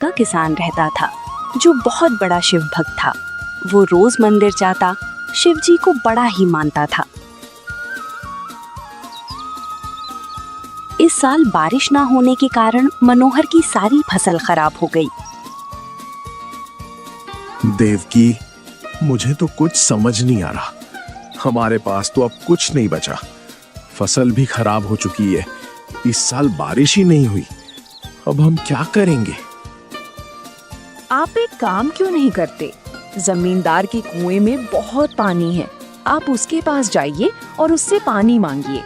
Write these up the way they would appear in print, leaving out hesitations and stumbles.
का किसान रहता था जो बहुत बड़ा शिव भक्त था। वो रोज मंदिर जाता, शिव जी को बड़ा ही मानता था। इस साल बारिश ना होने के कारण मनोहर की सारी फसल खराब हो गई। देवकी, मुझे तो कुछ समझ नहीं आ रहा। हमारे पास तो अब कुछ नहीं बचा। फसल भी खराब हो चुकी है। इस साल बारिश ही नहीं हुई। अब हम क्या करेंगे? आप एक काम क्यों नहीं करते? जमींदार के कुएं में बहुत पानी है। आप उसके पास जाइए और उससे पानी मांगिए।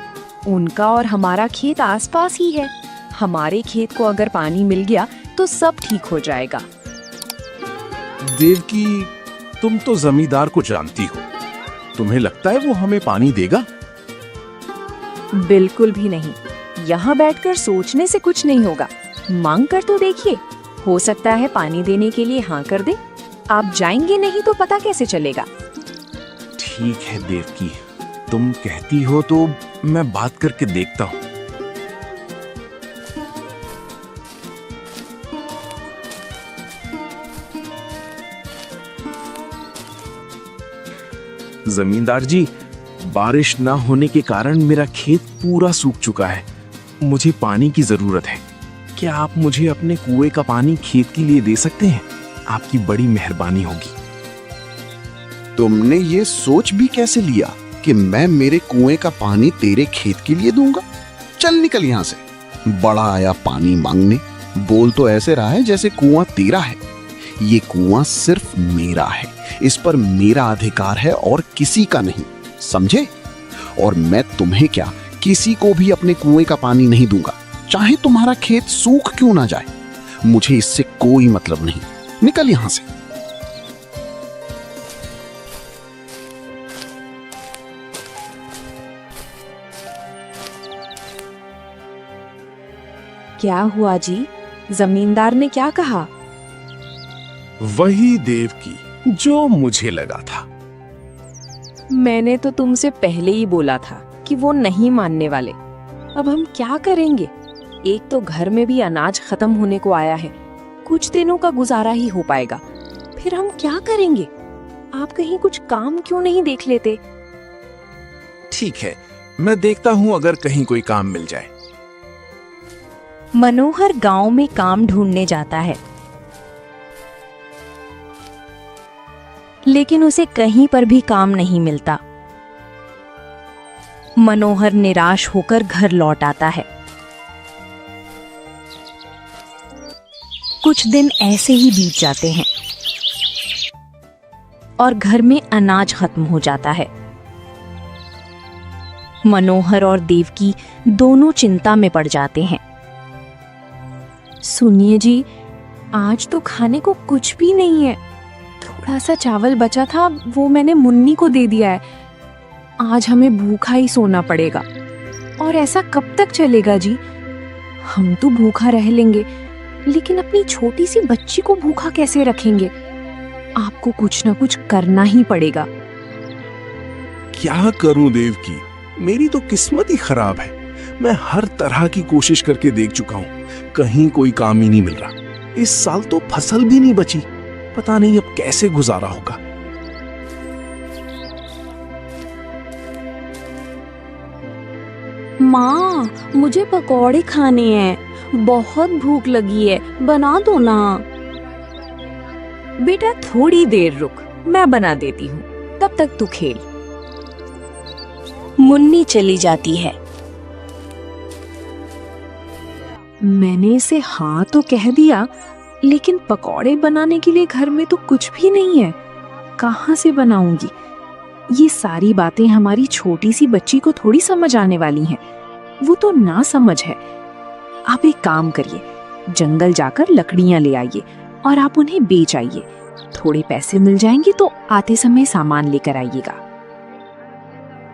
उनका और हमारा खेत आसपास ही है। हमारे खेत को अगर पानी मिल गया तो सब ठीक हो जाएगा। देवकी, तुम तो जमींदार को जानती हो। तुम्हें लगता है वो हमें पानी देगा? बिल्कुल भी नहीं। यहाँ बैठकर सोचने से कुछ नहीं होगा। मांग कर तो देखिए, हो सकता है पानी देने के लिए हाँ कर दे। आप जाएंगे नहीं तो पता कैसे चलेगा? ठीक है देवकी, तुम कहती हो तो मैं बात करके देखता हूँ। जमींदार जी, बारिश ना होने के कारण मेरा खेत पूरा सूख चुका है। मुझे पानी की जरूरत है। क्या आप मुझे अपने कुएं का पानी खेत के लिए दे सकते हैं? आपकी बड़ी मेहरबानी होगी। तुमने ये सोच भी कैसे लिया कि मैं मेरे कुएं का पानी तेरे खेत के लिए दूंगा? चल निकल यहाँ से। बड़ा आया पानी मांगने। बोल तो ऐसे रहा है जैसे कुआं तेरा है। ये कुआं सिर्फ मेरा है। इस पर मेरा अधिकार है और किसी का नहीं, समझे? और मैं तुम्हें क्या, किसी को भी अपने कुएं का पानी नहीं दूंगा, चाहे तुम्हारा खेत सूख क्यों ना जाए। मुझे इससे कोई मतलब नहीं। निकल यहां से। क्या हुआ जी? जमींदार ने क्या कहा? वही देवकी जो मुझे लगा था। मैंने तो तुमसे पहले ही बोला था कि वो नहीं मानने वाले। अब हम क्या करेंगे? एक तो घर में भी अनाज खत्म होने को आया है। कुछ दिनों का गुजारा ही हो पाएगा, फिर हम क्या करेंगे? आप कहीं कुछ काम क्यों नहीं देख लेते? ठीक है, मैं देखता हूँ अगर कहीं कोई काम मिल जाए। मनोहर गांव में काम ढूंढने जाता है, लेकिन उसे कहीं पर भी काम नहीं मिलता। मनोहर निराश होकर घर लौट आता है। कुछ दिन ऐसे ही बीत जाते हैं और घर में अनाज खत्म हो जाता है। मनोहर और देवकी दोनों चिंता में पड़ जाते हैं। सुनिए जी, आज तो खाने को कुछ भी नहीं है। थोड़ा सा चावल बचा था, वो मैंने मुन्नी को दे दिया है। आज हमें भूखा ही सोना पड़ेगा। और ऐसा कब तक चलेगा जी? हम तो भूखा रह लेंगे, लेकिन अपनी छोटी सी बच्ची को भूखा कैसे रखेंगे? आपको कुछ ना कुछ करना ही पड़ेगा। क्या करूं देवकी, मेरी तो किस्मत ही खराब है। मैं हर तरह की कोशिश करके देख चुका हूं, कहीं कोई काम ही नहीं मिल रहा। इस साल तो फसल भी नहीं बची। पता नहीं अब कैसे गुजारा होगा। माँ, मुझे पकौड़े खाने हैं, बहुत भूख लगी है, बना दो ना। बेटा थोड़ी देर रुक, मैं बना देती हूँ, तब तक तू खेल। मुन्नी चली जाती है। मैंने इसे हाँ तो कह दिया, लेकिन पकौड़े बनाने के लिए घर में तो कुछ भी नहीं है। कहाँ से बनाऊंगी? ये सारी बातें हमारी छोटी सी बच्ची को थोड़ी समझ आने वाली हैं। वो तो ना समझ है। आप एक काम करिए, जंगल जाकर लकड़ियां ले आइए और आप उन्हें बेच आइए। थोड़े पैसे मिल जाएंगे तो आते समय सामान लेकर आइएगा।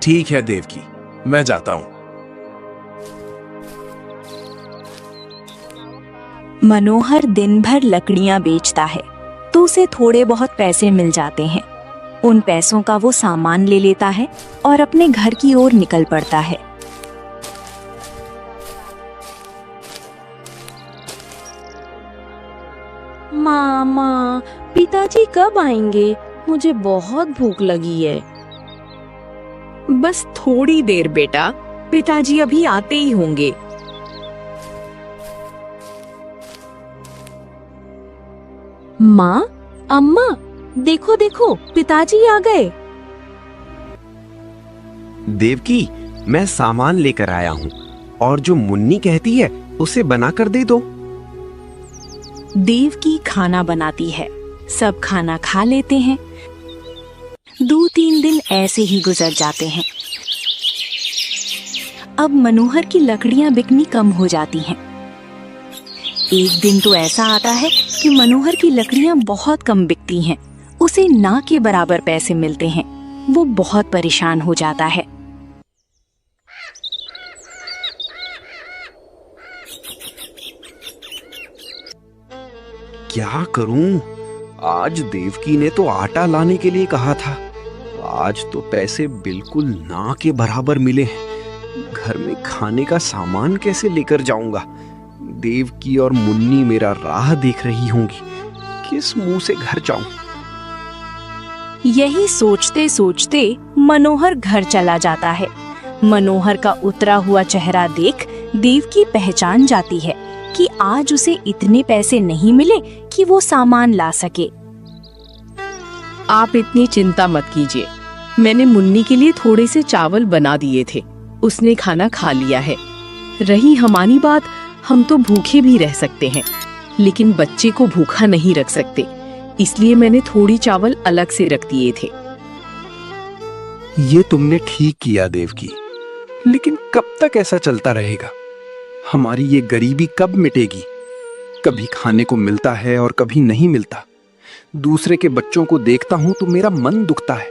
ठीक है देवकी, मैं जाता हूँ। मनोहर दिन भर लकड़ियां बेचता है तो उसे थोड़े बहुत पैसे मिल जाते हैं। उन पैसों का वो सामान ले लेता है और अपने घर की ओर निकल पड़ता है। मामा, पिताजी कब आएंगे? मुझे बहुत भूख लगी है। बस थोड़ी देर बेटा, पिताजी अभी आते ही होंगे। माँ, अम्मा, देखो देखो, पिताजी आ गए। देवकी, मैं सामान लेकर आया हूँ और जो मुन्नी कहती है उसे बना कर दे दो। देवकी खाना बनाती है, सब खाना खा लेते हैं। 2-3 दिन ऐसे ही गुजर जाते हैं। अब मनोहर की लकड़ियां बिकनी कम हो जाती हैं। एक दिन तो ऐसा आता है कि मनोहर की लकड़ियां बहुत कम बिकती हैं। उसे ना के बराबर पैसे मिलते हैं। वो बहुत परेशान हो जाता है। क्या करूं? आज देवकी ने तो आटा लाने के लिए कहा था। आज तो पैसे बिल्कुल ना के बराबर मिले हैं। घर में खाने का सामान कैसे लेकर जाऊंगा? देवकी और मुन्नी मेरा राह देख रही होंगी। किस मुंह से घर जाऊं? यही सोचते सोचते मनोहर घर चला जाता है। मनोहर का उतरा हुआ चेहरा देख देवकी पहचान जाती है कि आज उसे इतने पैसे नहीं मिले कि वो सामान ला सके। आप इतनी चिंता मत कीजिए। मैंने मुन्नी के लिए थोड़े से चावल बना दिए थे, उसने खाना खा लिया है। रही हमारी बात, हम तो भूखे भी रह सकते हैं, लेकिन बच्चे को भूखा नहीं रख सकते, इसलिए मैंने थोड़ी चावल अलग से रख दिए थे। ये तुमने ठीक किया देवकी, लेकिन कब तक ऐसा चलता रहेगा? हमारी ये गरीबी कब मिटेगी? कभी खाने को मिलता है और कभी नहीं मिलता। दूसरे के बच्चों को देखता हूं तो मेरा मन दुखता है।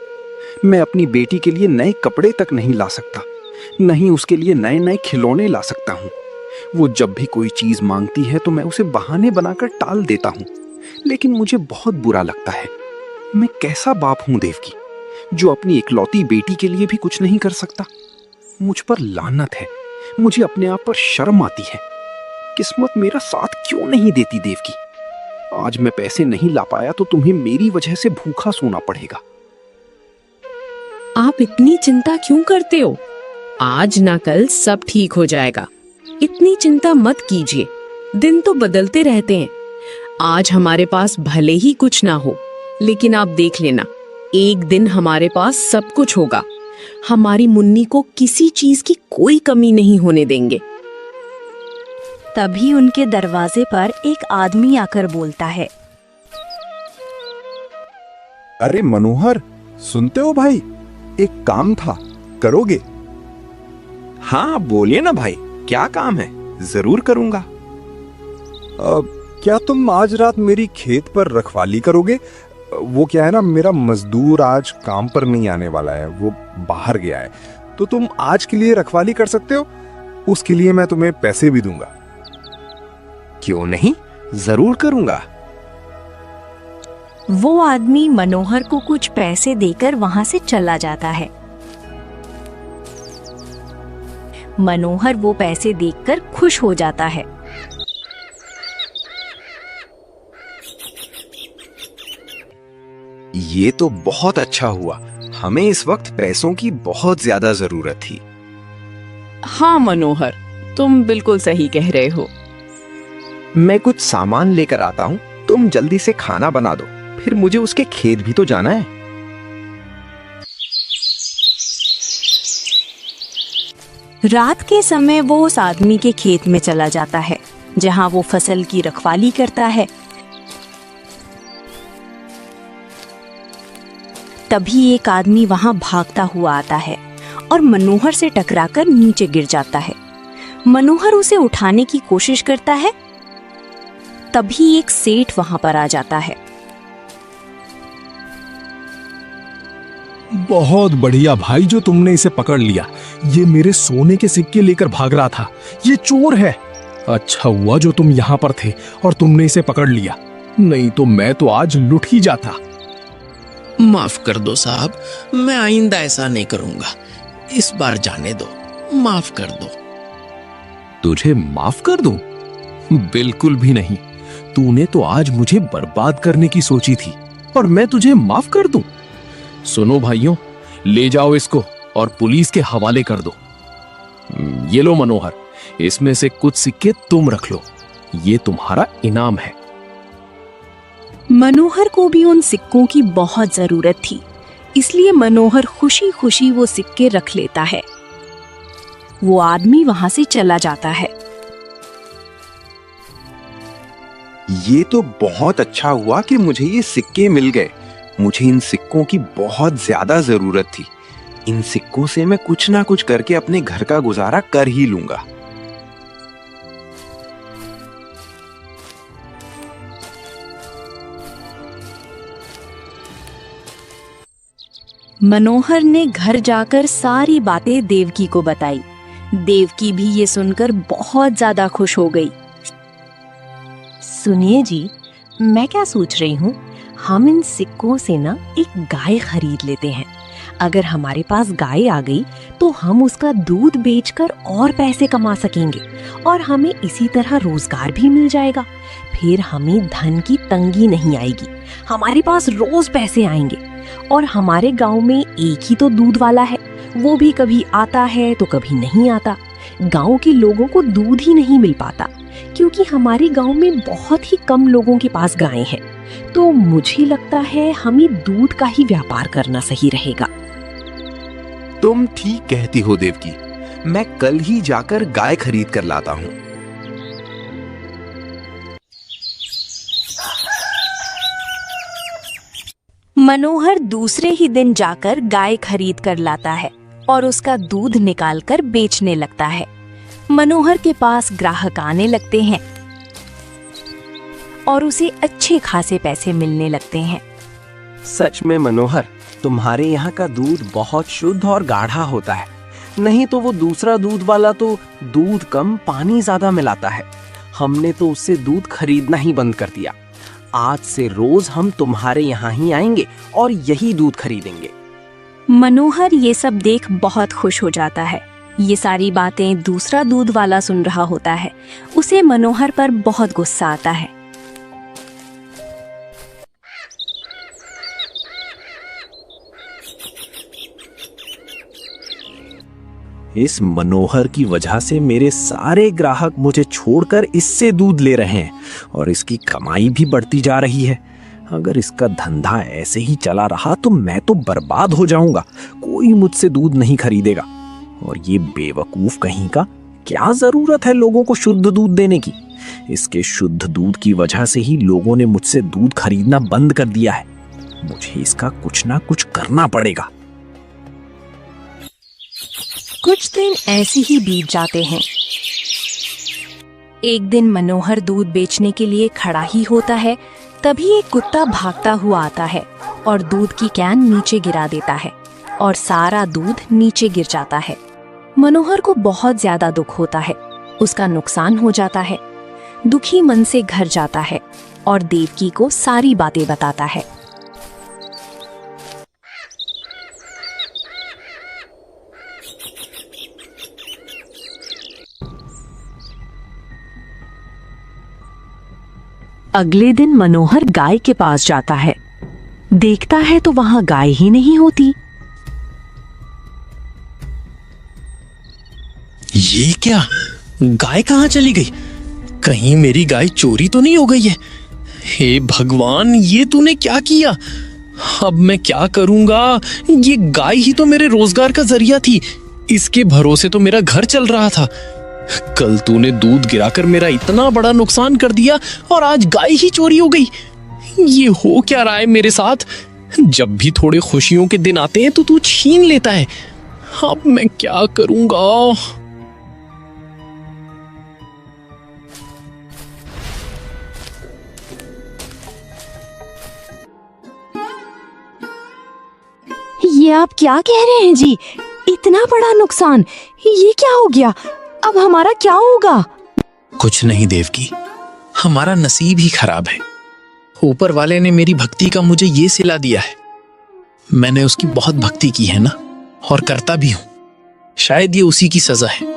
मैं अपनी बेटी के लिए नए कपड़े तक नहीं ला सकता, नहीं उसके लिए नए नए खिलौने ला सकता हूं। वो जब भी कोई चीज मांगती है तो मैं उसे बहाने बनाकर टाल देता हूं, लेकिन मुझे बहुत बुरा लगता है। मैं कैसा बाप हूं देवकी, जो अपनी इकलौती बेटी के लिए भी कुछ नहीं कर सकता। मुझ पर लानत है, मुझे अपने आप पर शर्म आती है। किस्मत मेरा साथ क्यों नहीं देती देवकी? आज मैं पैसे नहीं ला पाया तो तुम्हें मेरी वजह से भूखा सोना पड़ेगा। आप इतनी चिंता क्यों करते हो? आज ना कल सब ठीक हो जाएगा। इतनी चिंता मत कीजिए, दिन तो बदलते रहते हैं। आज हमारे पास भले ही कुछ ना हो, लेकिन आप देख लेना, एक दिन हमारे पास सब कुछ होगा। हमारी मुन्नी को किसी चीज की कोई कमी नहीं होने देंगे। तभी उनके दरवाजे पर एक आदमी आकर बोलता है, अरे मनोहर, सुनते हो भाई? एक काम था, करोगे? हाँ बोलिए ना भाई, क्या काम है? जरूर करूंगा। क्या तुम आज रात मेरी खेत पर रखवाली करोगे? वो क्या है ना, मेरा मजदूर आज काम पर नहीं आने वाला है, वो बाहर गया है। तो तुम आज के लिए रखवाली कर सकते हो, उसके लिए मैं तुम्हें पैसे भी दूंगा। क्यों नहीं, जरूर करूंगा। वो आदमी मनोहर को कुछ पैसे देकर वहां से चला जाता है। मनोहर वो पैसे देखकर खुश हो जाता है। ये तो बहुत अच्छा हुआ, हमें इस वक्त पैसों की बहुत ज्यादा जरूरत थी। हाँ मनोहर, तुम बिल्कुल सही कह रहे हो। मैं कुछ सामान लेकर आता हूँ, तुम जल्दी से खाना बना दो, फिर मुझे उसके खेत भी तो जाना है। रात के समय वो उस आदमी के खेत में चला जाता है, जहां वो फसल की रखवाली करता है। तभी एक आदमी वहां भागता हुआ आता है और मनोहर से टकराकर नीचे गिर जाता है। मनोहर उसे उठाने की कोशिश करता है। तभी एक सेठ वहां पर आ जाता है। बहुत बढ़िया भाई, जो तुमने इसे पकड़ लिया। ये मेरे सोने के सिक्के लेकर भाग रहा था, ये चोर है। अच्छा हुआ जो तुम यहाँ पर थे और तुमने इसे पकड़ लिया, नहीं तो मैं तो आज लुट ही जाता। माफ कर दो साहब, मैं आइंदा ऐसा नहीं करूंगा। इस बार जाने दो, माफ कर दो। तुझे माफ कर दूं? बिल्कुल भी नहीं। तूने तो आज मुझे बर्बाद करने की सोची थी और मैं तुझे माफ कर दूं? सुनो भाइयों, ले जाओ इसको और पुलिस के हवाले कर दो। ये लो मनोहर, इसमें से कुछ सिक्के तुम रख लो, ये तुम्हारा इनाम है। मनोहर को भी उन सिक्कों की बहुत जरूरत थी, इसलिए मनोहर खुशी खुशी वो सिक्के रख लेता है। वो आदमी वहां से चला जाता है। ये तो बहुत अच्छा हुआ कि मुझे ये सिक्के मिल गए। मुझे इन सिक्कों की बहुत ज्यादा जरूरत थी। इन सिक्कों से मैं कुछ ना कुछ करके अपने घर का गुजारा कर ही लूंगा। मनोहर ने घर जाकर सारी बातें देवकी को बताई। देवकी भी ये सुनकर बहुत ज्यादा खुश हो गई। सुनिए जी, मैं क्या सोच रही हूँ, हम इन सिक्कों से ना एक गाय खरीद लेते हैं। अगर हमारे पास गाय आ गई तो हम उसका दूध बेचकर और पैसे कमा सकेंगे और हमें इसी तरह रोजगार भी मिल जाएगा। फिर हमें धन की तंगी नहीं आएगी, हमारे पास रोज पैसे आएंगे। और हमारे गांव में एक ही तो दूध वाला है, वो भी कभी आता है तो कभी नहीं आता। गांव के लोगों को दूध ही नहीं मिल पाता क्योंकि हमारे गांव में बहुत ही कम लोगों के पास गायें हैं। तो मुझे लगता है हमें दूध का ही व्यापार करना सही रहेगा। तुम ठीक कहती हो देवकी, मैं कल ही जाकर गाय खरीद कर लाता हूँ। मनोहर दूसरे ही दिन जाकर गाय खरीद कर लाता है और उसका दूध निकालकर बेचने लगता है। मनोहर के पास ग्राहक आने लगते हैं और उसे अच्छे खासे पैसे मिलने लगते हैं। सच में मनोहर, तुम्हारे यहाँ का दूध बहुत शुद्ध और गाढ़ा होता है। नहीं तो वो दूसरा दूध वाला तो दूध कम पानी ज्यादा मिलाता है। हमने तो उससे दूध खरीदना ही बंद कर दिया। आज से रोज हम तुम्हारे यहाँ ही आएंगे और यही दूध खरीदेंगे। मनोहर ये सब देख बहुत खुश हो जाता है। ये सारी बातें दूसरा दूध वाला सुन रहा होता है। उसे मनोहर पर बहुत गुस्सा आता है। इस मनोहर की वजह से मेरे सारे ग्राहक मुझे छोड़कर इससे दूध ले रहे हैं और इसकी कमाई भी बढ़ती जा रही है। अगर इसका धंधा ऐसे ही चला रहा तो मैं तो बर्बाद हो जाऊंगा। कोई मुझसे दूध नहीं खरीदेगा। और ये बेवकूफ कहीं का, क्या जरूरत है लोगों को शुद्ध दूध देने की? इसके शुद्ध दूध की वजह से ही लोगों ने मुझसे दूध खरीदना बंद कर दिया है। मुझे इसका कुछ ना कुछ करना पड़ेगा। कुछ दिन ऐसे ही बीत जाते हैं। एक दिन मनोहर दूध बेचने के लिए खड़ा ही होता है, तभी एक कुत्ता भागता हुआ आता है और दूध की कैन नीचे गिरा देता है और सारा दूध नीचे गिर जाता है। मनोहर को बहुत ज्यादा दुख होता है। उसका नुकसान हो जाता है। दुखी मन से घर जाता है और देवकी को सारी बातें बताता है। अगले दिन मनोहर गाय के पास जाता है। देखता है तो वहां गाय ही नहीं होती। ये क्या, गाय कहाँ चली गई? कहीं मेरी गाय चोरी तो नहीं हो गई है? हे भगवान, ये तूने क्या किया? अब मैं क्या करूंगा? ये गाय ही तो मेरे रोजगार का जरिया थी। इसके भरोसे तो मेरा घर चल रहा था। कल तूने दूध गिराकर मेरा इतना बड़ा नुकसान कर दिया और आज गाय ही चोरी हो गई। ये हो क्या रहा है मेरे साथ? जब भी थोड़े खुशियों के दिन आते हैं तो तू छीन लेता है। अब मैं क्या करूंगा? ये आप क्या कह रहे हैं जी? इतना बड़ा नुकसान, ये क्या हो गया? अब हमारा क्या होगा? कुछ नहीं देवकी, हमारा नसीब ही खराब है। ऊपर वाले ने मेरी भक्ति का मुझे ये सिला दिया है। मैंने उसकी बहुत भक्ति की है ना, और करता भी हूं। शायद ये उसी की सजा है।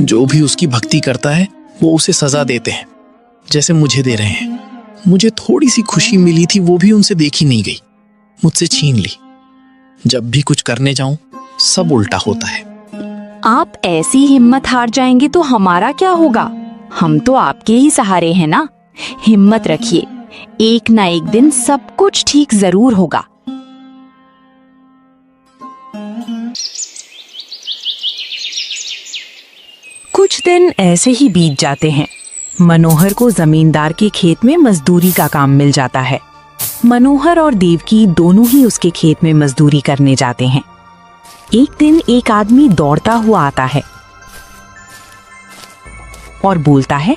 जो भी उसकी भक्ति करता है वो उसे सजा देते हैं। जैसे मुझे दे रहे हैं। मुझे थोड़ी सी खुशी मिली थी, वो भी उनसे देखी नहीं गई, मुझसे छीन ली। जब भी कुछ करने जाऊं सब उल्टा होता है। आप ऐसी हिम्मत हार जाएंगे तो हमारा क्या होगा? हम तो आपके ही सहारे हैं ना। हिम्मत रखिए, एक ना एक दिन सब कुछ ठीक जरूर होगा। कुछ दिन ऐसे ही बीत जाते हैं। मनोहर को जमींदार के खेत में मजदूरी का काम मिल जाता है। मनोहर और देवकी दोनों ही उसके खेत में मजदूरी करने जाते हैं। एक दिन एक आदमी दौड़ता हुआ आता है और बोलता है,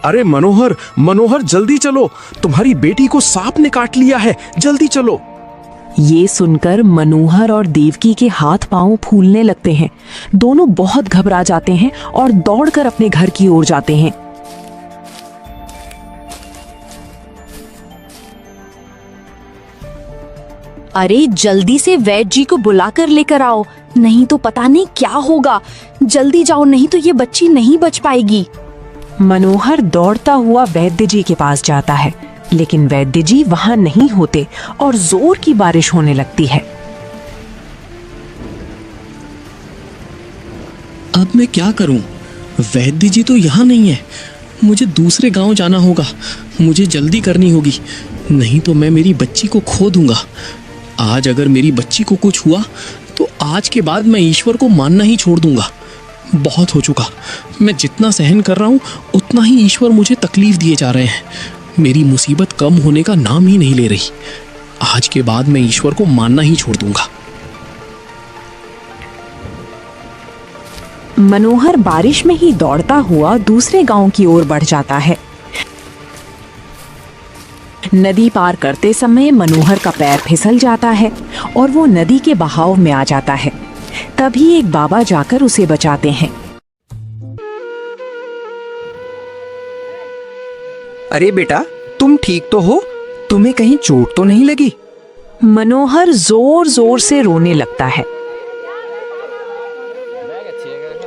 अरे मनोहर, मनोहर जल्दी चलो, तुम्हारी बेटी को सांप ने काट लिया है, जल्दी चलो। ये सुनकर मनोहर और देवकी के हाथ पांव फूलने लगते हैं। दोनों बहुत घबरा जाते हैं और दौड़कर अपने घर की ओर जाते हैं। अरे जल्दी से वैद्य जी को बुलाकर लेकर आओ, नहीं तो पता नहीं क्या होगा। जल्दी जाओ, नहीं तो ये बच्ची नहीं बच पाएगी। मनोहर दौड़ता हुआ वैद्य जी के पास जाता है, लेकिन वैद्य जी वहां नहीं होते और जोर की बारिश होने लगती है। अब मैं क्या करूं? वैद्य जी तो यहाँ नहीं है। मुझे दूसरे गांव जाना होगा, मुझे जल्दी करनी होगी, नहीं तो मैं मेरी बच्ची को खो दूंगा। आज अगर मेरी बच्ची को कुछ हुआ तो आज के बाद मैं ईश्वर को मानना ही छोड़ दूंगा। बहुत हो चुका, मैं जितना सहन कर रहा हूँ उतना ही ईश्वर मुझे तकलीफ दिए जा रहे हैं। मेरी मुसीबत कम होने का नाम ही नहीं ले रही। आज के बाद मैं ईश्वर को मानना ही छोड़ दूंगा। मनोहर बारिश में ही दौड़ता हुआ दूसरे गांव की ओर बढ़ जाता है। नदी पार करते समय मनोहर का पैर फिसल जाता है और वो नदी के बहाव में आ जाता है। तभी एक बाबा जाकर उसे बचाते हैं। अरे बेटा, तुम ठीक तो हो? तुम्हें कहीं चोट तो नहीं लगी? मनोहर जोर जोर से रोने लगता है।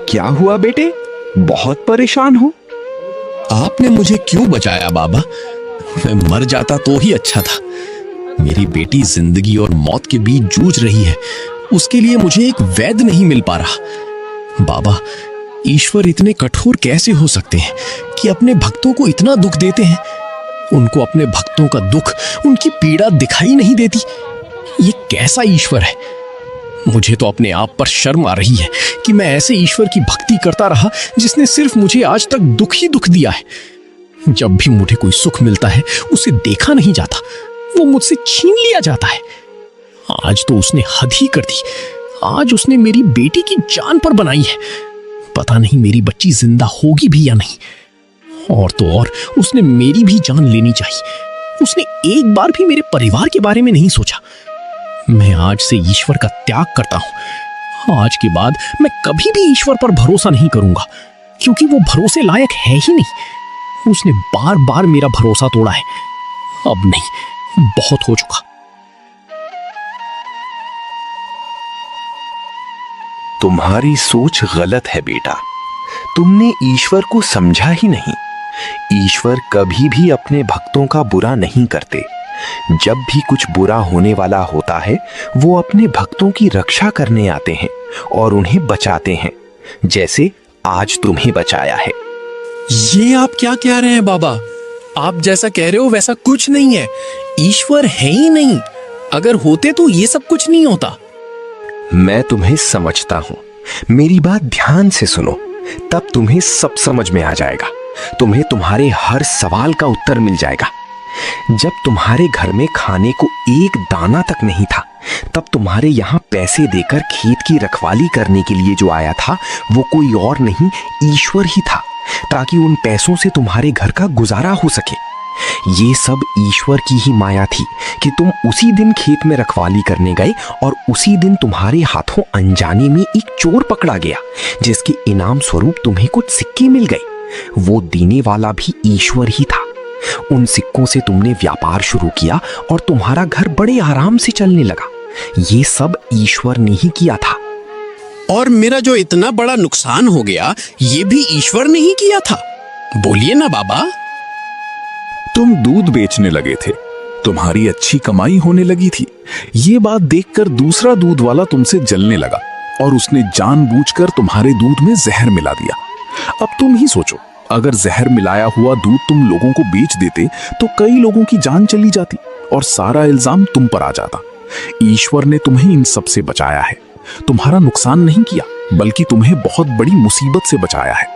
क्या हुआ बेटे, बहुत परेशान हो? आपने मुझे क्यों बचाया बाबा? मैं मर जाता तो ही अच्छा था। मेरी बेटी जिंदगी और मौत के बीच जूझ रही है, उसके लिए मुझे एक वैद्य नहीं मिल पा रहा। बाबा, ईश्वर इतने कठोर कैसे हो सकते हैं कि अपने भक्तों को इतना दुख देते हैं? उनको अपने भक्तों का दुख, उनकी पीड़ा दिखाई नहीं देती। ये कैसा ईश्वर है? मुझे तो अपने आप पर शर्म आ रही है कि मैं ऐसे ईश्वर की भक्ति करता रहा जिसने सिर्फ मुझे आज तक दुख ही दुख दिया है। जब भी मुझे कोई सुख मिलता है उसे देखा नहीं जाता, वो मुझसे छीन लिया जाता है। आज तो उसने हद ही कर दी। आज उसने मेरी बेटी की जान पर बनाई है। पता नहीं मेरी बच्ची जिंदा होगी भी या नहीं। और तो और उसने मेरी भी जान लेनी चाहिए। उसने एक बार भी मेरे परिवार के बारे में नहीं सोचा। मैं आज से ईश्वर का त्याग करता हूं। आज के बाद मैं कभी भी ईश्वर पर भरोसा नहीं करूंगा, क्योंकि वो भरोसे लायक है ही नहीं। उसने बार बार मेरा भरोसा तोड़ा है। अब नहीं, बहुत हो चुका। तुम्हारी सोच गलत है बेटा। तुमने ईश्वर को समझा ही नहीं। ईश्वर कभी भी अपने भक्तों का बुरा नहीं करते। जब भी कुछ बुरा होने वाला होता है, वो अपने भक्तों की रक्षा करने आते हैं और उन्हें बचाते हैं, जैसे आज तुम्हें बचाया है। ये आप क्या कह रहे हैं बाबा? आप जैसा कह रहे हो वैसा कुछ नहीं है। ईश्वर है ही नहीं। अगर होते तो ये सब कुछ नहीं होता। मैं तुम्हें समझता हूं। मेरी बात ध्यान से सुनो, तब तुम्हें सब समझ में आ जाएगा। तुम्हें तुम्हारे हर सवाल का उत्तर मिल जाएगा। जब तुम्हारे घर में खाने को एक दाना तक नहीं था, तब तुम्हारे यहाँ पैसे देकर खेत की रखवाली करने के लिए जो आया था, वो कोई और नहीं, ईश्वर ही था, ताकि उन पैसों से तुम्हारे घर का गुजारा हो सके। ये सब ईश्वर की ही माया थी कि तुम उसी दिन खेत में रखवाली करने गए और उसी दिन तुम्हारे हाथों अनजाने में एक चोर पकड़ा गया, जिसके इनाम स्वरूप तुम्हें कुछ सिक्के मिल गए। वो देने वाला भी ईश्वर ही था। उन सिक्कों से तुमने व्यापार शुरू किया और तुम्हारा घर बड़े आराम से चलने लगा। ये सब ईश्वर ने ही किया था। और मेरा जो इतना बड़ा नुकसान हो गया, ये भी ईश्वर ने ही किया था। बोलिए ना बाबा। तुम दूध बेचने लगे थे, तुम्हारी अच्छी कमाई होने लगी थी। ये बात देखकर दूसरा दूध वाला तुमसे जलने लगा और उसने जानबूझकर तुम्हारे दूध में जहर मिला दिया। अब तुम ही सोचो, अगर जहर मिलाया हुआ दूध तुम लोगों को बेच देते तो कई लोगों की जान चली जाती और सारा इल्जाम तुम पर आ जाता। ईश्वर ने तुम्हें इन सब से बचाया है, तुम्हारा नुकसान नहीं किया, बल्कि तुम्हें बहुत बड़ी मुसीबत से बचाया है।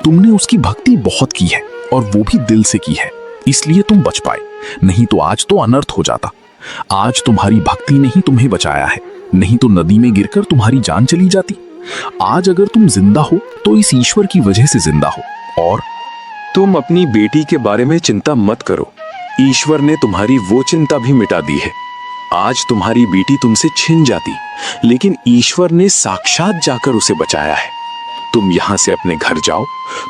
तुमने उसकी भक्ति बहुत की है और वो भी दिल से की है, इसलिए तुम बच पाए, नहीं तो आज तो अनर्थ हो जाता। आज तुम्हारी भक्ति ने ही तुम्हें बचाया है, नहीं तो नदी में गिरकर तुम्हारी जान चली जाती। आज अगर तुम जिंदा हो तो इस ईश्वर की वजह से जिंदा हो। और तुम अपनी बेटी के बारे में चिंता मत करो, ईश्वर ने तुम्हारी वो चिंता भी मिटा दी है। आज तुम्हारी बेटी तुमसे छिन जाती, लेकिन ईश्वर ने साक्षात जाकर उसे बचाया है। तुम यहाँ से अपने घर जाओ,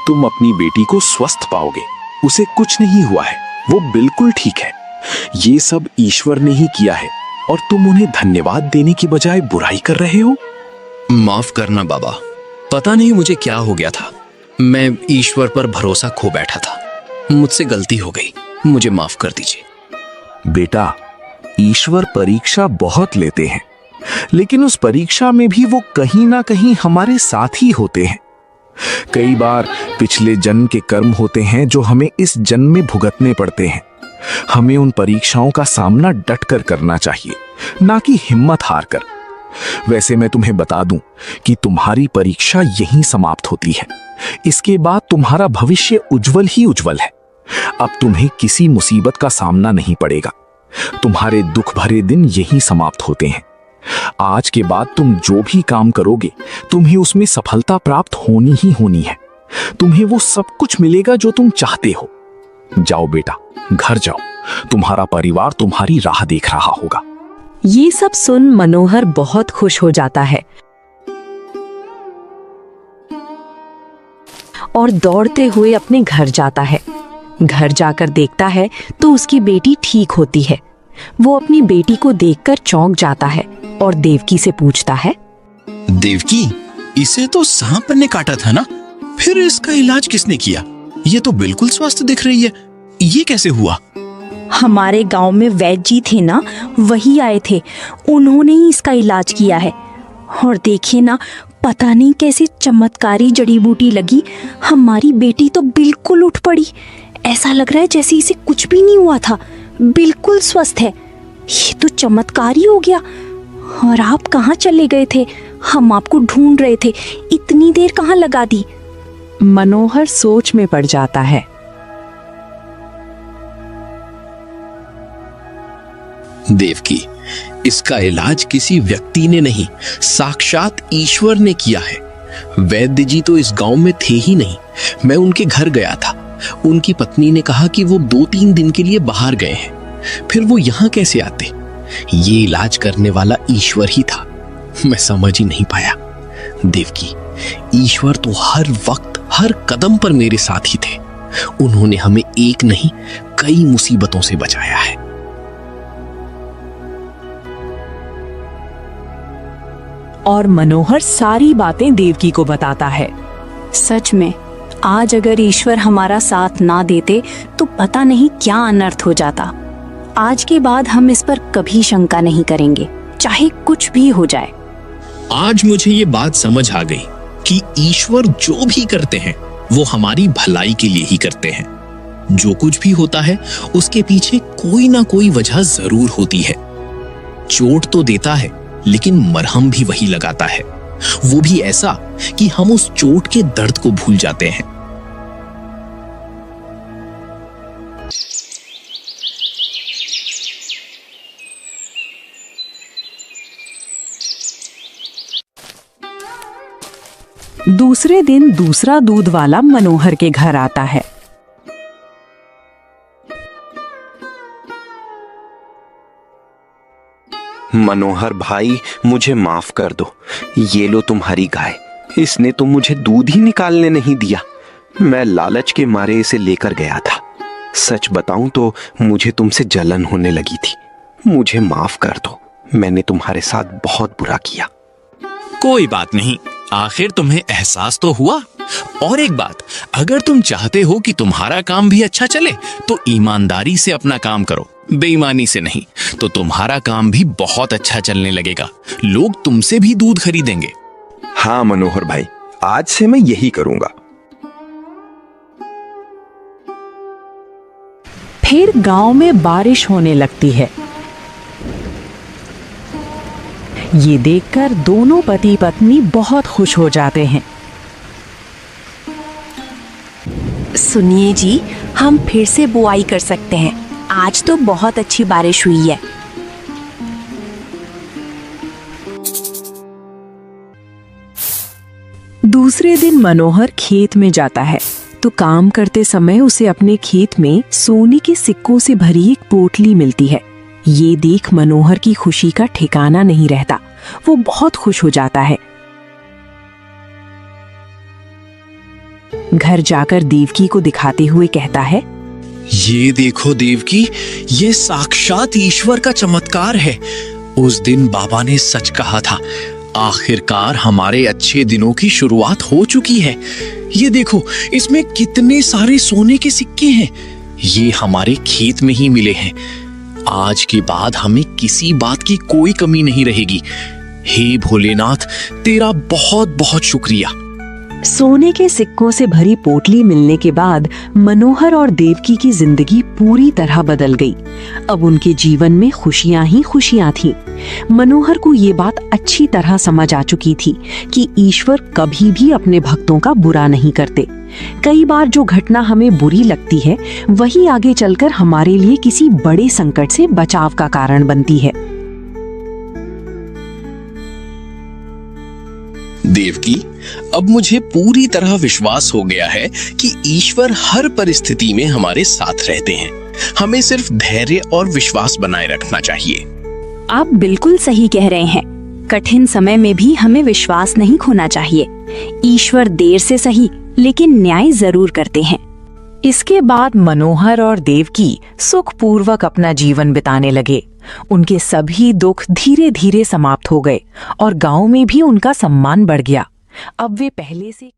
तुम अपनी बेटी को स्वस्थ पाओगे। उसे कुछ नहीं हुआ है, वो बिल्कुल ठीक है। ये सब ईश्वर ने ही किया है और तुम उन्हें धन्यवाद देने की बजाय बुराई कर रहे हो। माफ करना बाबा, पता नहीं मुझे क्या हो गया था। मैं ईश्वर पर भरोसा खो बैठा था, मुझसे गलती हो गई, मुझे माफ कर दीजिए। बेटा, ईश्वर परीक्षा बहुत लेते हैं, लेकिन उस परीक्षा में भी वो कहीं ना कहीं हमारे साथ ही होते हैं। कई बार पिछले जन्म के कर्म होते हैं जो हमें इस जन्म में भुगतने पड़ते हैं। हमें उन परीक्षाओं का सामना डटकर करना चाहिए, ना कि हिम्मत हार कर। वैसे मैं तुम्हें बता दूं कि तुम्हारी परीक्षा यहीं समाप्त होती है। इसके बाद तुम्हारा भविष्य उज्जवल ही उज्जवल है। अब तुम्हें किसी मुसीबत का सामना नहीं पड़ेगा। तुम्हारे दुख भरे दिन यहीं समाप्त होते हैं। आज के बाद तुम जो भी काम करोगे, तुम्हें उसमें सफलता प्राप्त होनी ही होनी है। तुम्हें वो सब कुछ मिलेगा जो तुम चाहते हो। जाओ बेटा, घर जाओ, तुम्हारा परिवार तुम्हारी राह देख रहा होगा। ये सब सुन मनोहर बहुत खुश हो जाता है और दौड़ते हुए अपने घर जाता है। घर जाकर देखता है तो उसकी बेटी ठीक होती है। वो अपनी बेटी को देखकर चौंक जाता है और देवकी से पूछता है, देवकी, इसे तो सांप ने काटा था ना, फिर इसका इलाज किसने किया? ये तो बिल्कुल स्वस्थ दिख रही है, ये कैसे हुआ? हमारे गांव में वैद्य जी थे ना, वही आए थे, उन्होंने ही इसका इलाज किया है। और देखिए ना, पता नहीं कैसे चमत्कारी जड़ी बूटी लगी, हमारी बेटी तो बिल्कुल उठ पड़ी। ऐसा लग रहा है जैसे इसे कुछ भी नहीं हुआ था, बिल्कुल स्वस्थ है। ये तो चमत्कार ही हो गया। और आप कहाँ चले गए थे? हम आपको ढूंढ रहे थे, इतनी देर कहाँ लगा दी? मनोहर सोच में पड़ जाता है। देवकी, इसका इलाज किसी व्यक्ति ने नहीं, साक्षात ईश्वर ने किया है। वैद्य जी तो इस गांव में थे ही नहीं। मैं उनके घर गया था, उनकी पत्नी ने कहा कि वो 2-3 दिन के लिए बाहर गए हैं। फिर वो यहाँ कैसे आते? ये इलाज करने वाला ईश्वर ही था। मैं समझ ही नहीं पाया। देवकी, ईश्वर तो हर वक्त हर कदम पर मेरे साथ ही थे। उन्होंने हमें एक नहीं कई मुसीबतों से बचाया है। और मनोहर सारी बातें देवकी को बताता है। सच में, आज अगर ईश्वर हमारा साथ ना देते तो पता नहीं क्या अनर्थ हो जाता। आज के बाद हम इस पर कभी शंका नहीं करेंगे, चाहे कुछ भी हो जाए। आज मुझे ये बात समझ आ गई कि ईश्वर जो भी करते हैं वो हमारी भलाई के लिए ही करते हैं। जो कुछ भी होता है उसके पीछे कोई ना कोई वजह जरूर होती है। चोट तो देता है, लेकिन मरहम भी वही लगाता है, वो भी ऐसा कि हम उस चोट के दर्द को भूल जाते हैं। दूसरे दिन दूसरा दूध वाला मनोहर के घर आता है। मनोहर भाई, मुझे माफ कर दो। ये लो तुम्हारी गाय। इसने तो मुझे दूध ही निकालने नहीं दिया। मैं लालच के मारे इसे लेकर गया था। सच बताऊं तो मुझे तुमसे जलन होने लगी थी। मुझे माफ कर दो, मैंने तुम्हारे साथ बहुत बुरा किया। कोई बात नहीं, आखिर तुम्हें एहसास तो हुआ और एक बात, अगर तुम चाहते हो कि तुम्हारा काम भी अच्छा चले तो ईमानदारी से अपना काम करो, बेईमानी से नहीं। तो तुम्हारा काम भी बहुत अच्छा चलने लगेगा, लोग तुमसे भी दूध खरीदेंगे। हाँ मनोहर भाई, आज से मैं यही करूंगा। फिर गांव में बारिश होने लगती है। ये देखकर दोनों पति पत्नी बहुत खुश हो जाते हैं। सुनिए जी, हम फिर से बुआई कर सकते हैं। आज तो बहुत अच्छी बारिश हुई है। दूसरे दिन मनोहर खेत में जाता है तो काम करते समय उसे अपने खेत में सोने के सिक्कों से भरी एक पोटली मिलती है। ये देख मनोहर की खुशी का ठिकाना नहीं रहता। वो बहुत खुश हो जाता है। घर जाकर देवकी को दिखाते हुए कहता है, ये देखो देवकी, ये साक्षात ईश्वर का चमत्कार है। उस दिन बाबा ने सच कहा था, आखिरकार हमारे अच्छे दिनों की शुरुआत हो चुकी है। ये देखो, इसमें कितने सारे सोने के सिक्के हैं। ये हमारे खेत में ही मिले हैं। आज के बाद हमें किसी बात की कोई कमी नहीं रहेगी। हे भोलेनाथ, तेरा बहुत बहुत शुक्रिया। सोने के सिक्कों से भरी पोटली मिलने के बाद मनोहर और देवकी की जिंदगी पूरी तरह बदल गई। अब उनके जीवन में खुशियां ही खुशियां थीं। मनोहर को ये बात अच्छी तरह समझ आ चुकी थी कि ईश्वर कभी भी अपने भक्तों का बुरा नहीं करते। कई बार जो घटना हमें बुरी लगती है, वही आगे चलकर हमारे लिए किसी बड़े संकट से बचाव का कारण बनती है। देवकी, अब मुझे पूरी तरह विश्वास हो गया है कि ईश्वर हर परिस्थिति में हमारे साथ रहते हैं। हमें सिर्फ धैर्य और विश्वास बनाए रखना चाहिए। आप बिल्कुल सही कह रहे हैं। कठिन समय में भी हमें विश्वास नहीं खोना चाहिए। ईश्वर देर से सही, लेकिन न्याय जरूर करते हैं। इसके बाद मनोहर और देवकी सुखपूर्वक अपना जीवन बिताने लगे। उनके सभी दुख धीरे धीरे समाप्त हो गए और गांव में भी उनका सम्मान बढ़ गया। अब वे पहले से